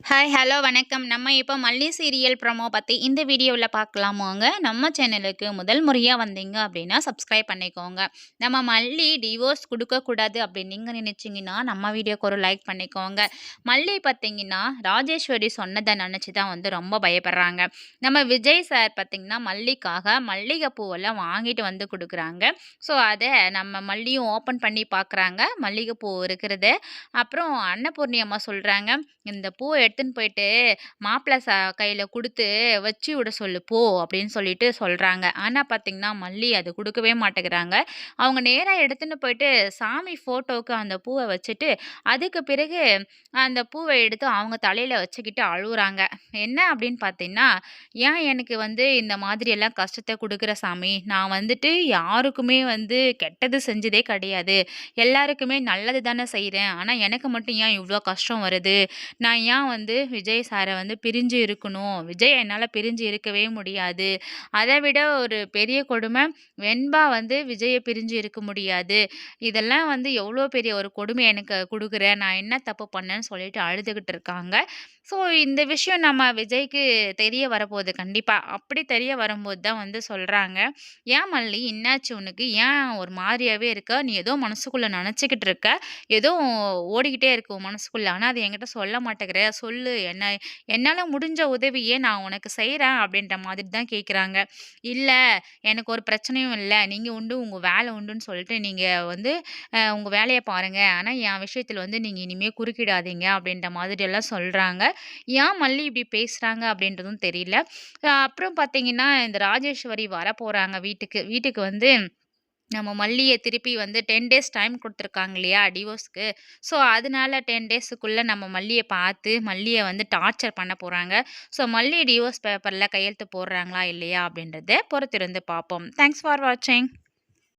Hi, hello, வணக்கம். நம்ம இப்போ மல்லி சீரியல் ப்ரோமோ பத்தி இந்த வீடியோல பார்க்கலாமாங்க. நம்ம சேனலுக்கு முதல் முறையா வந்தீங்க அப்படின்னா, சப்ஸ்கிரைப் பண்ணிக்கோங்க. நம்ம மல்லி டிவோர்ஸ் குடுக்கக்கூடாது அப்படின்னு நீங்க நினைச்சீங்கன்னா, நம்ம வீடியோக்கு ஒரு லைக் பண்ணிக்கோங்க. மல்லி பார்த்தீங்கன்னா, ராஜேஸ்வரி சொன்னத நெனச்சு தான் வந்து ரொம்ப பயப்படுறாங்க. நம்ம விஜய் சார் பார்த்தீங்கன்னா, மல்லிக்காக மல்லிகை பூவெல்லாம் வாங்கிட்டு வந்து குடுக்குறாங்க. ஸோ, அத நம்ம மல்லியும் ஓப்பன் பண்ணி பார்க்குறாங்க. மல்லிகை பூ இருக்கிறத. அப்புறம் அன்னபூர்ணி அம்மா சொல்றாங்க, இந்த பூவ எடுத்துன்னு போயிட்டு மாப்பிள கையில குடுத்து வச்சு விட சொல்லு போ அப்படின்னு சொல்லிட்டு சொல்றாங்க. ஆனா பார்த்தீங்கன்னா, மல்லி அது குடுக்கவே மாட்டேங்கிறாங்க. அவங்க நேரா எடுத்துன்னு போயிட்டு சாமி ஃபோட்டோவுக்கு அந்த பூவ வச்சுட்டு, அதுக்கு பிறகு அந்த பூவ எடுத்து அவங்க தலையில வச்சுக்கிட்டு அழுவுறாங்க. என்ன அப்படின்னு பார்த்தீங்கன்னா, "ஏன் எனக்கு வந்து இந்த மாதிரியெல்லாம் கஷ்டத்த குடுக்குற சாமி? நான் வந்துட்டு யாருக்குமே வந்து கெட்டது செஞ்சதே கிடையாது. எல்லாருக்குமே நல்லது தானே செய்றேன். ஆனா எனக்கு மட்டும் ஏன் இவ்ளோ கஷ்டம் வருது? நான் ஏன் வந்து விஜய் சார வந்து பிரிஞ்சு இருக்கணும்? விஜய் என்னால பிரிஞ்சு இருக்கவே முடியாது. அத விட ஒரு பெரிய கொடுமை, வெண்பா வந்து விஜய பிரிஞ்சு இருக்க முடியாது. இதெல்லாம் வந்து எவ்ளோ பெரிய ஒரு கொடுமை எனக்கு குடுக்குற. நான் என்ன தப்பு பண்ணேன்னு சொல்லிட்டு அழுதுகிட்டு இருக்காங்க. ஸோ இந்த விஷயம் நம்ம விஜய்க்கு தெரிய வரப்போது கண்டிப்பா. அப்படி தெரிய வரும்போது தான் வந்து சொல்றாங்க, "ஏன் மல்லி என்னாச்சு உனக்கு? ஏன் ஒரு மாதிரியாவே இருக்க? நீ ஏதோ மனசுக்குள்ள நெனச்சுக்கிட்டு இருக்க. ஏதோ ஓடிக்கிட்டே இருக்கு உன் மனசுக்குள்ள. ஆனா அத என்கிட்ட சொல்ல மாட்டேங்கிற. சொல்லு. என்னால முடிஞ்ச உதவிய நான் உனக்கு செய்றேன்." அப்படின்ற மாதிரி தான் கேட்குறாங்க. "இல்ல, எனக்கு ஒரு பிரச்சனையும் இல்ல. நீங்க உண்டு, உங்க வேலை உண்டுன்னு சொல்லிட்டு நீங்க வந்து உங்க வேலைய பாருங்க. ஆனா என் விஷயத்துல வந்து நீங்க இனிமே குறுக்கிடாதீங்க." அப்படின்ற மாதிரியெல்லாம் சொல்றாங்க. ஏன் மல்லி இப்படி பேசுறாங்க அப்படின்றதும் தெரியல. அப்புறம் பார்த்தீங்கன்னா, இந்த ராஜேஸ்வரி வரப்போறாங்க வீட்டுக்கு. வீட்டுக்கு வந்து நம்ம மல்லிய திருப்பி வந்து 10 டேஸ் டைம் குடுத்துருக்காங்க இல்லையா? டிவோர்ஸ்க்கு. ஸோ, அதனால 10 டேஸுக்குள்ள நம்ம மல்லிய பார்த்து, மல்லிய வந்து டார்ச்சர் பண்ண போறாங்க. ஸோ, மல்லி டிவோர்ஸ் பேப்பர்ல கையெழுத்து போடுறாங்களா? இல்லையா? அப்படின்றத பொறுத்திருந்து பார்ப்போம். தேங்க்ஸ் ஃபார் வாட்சிங்.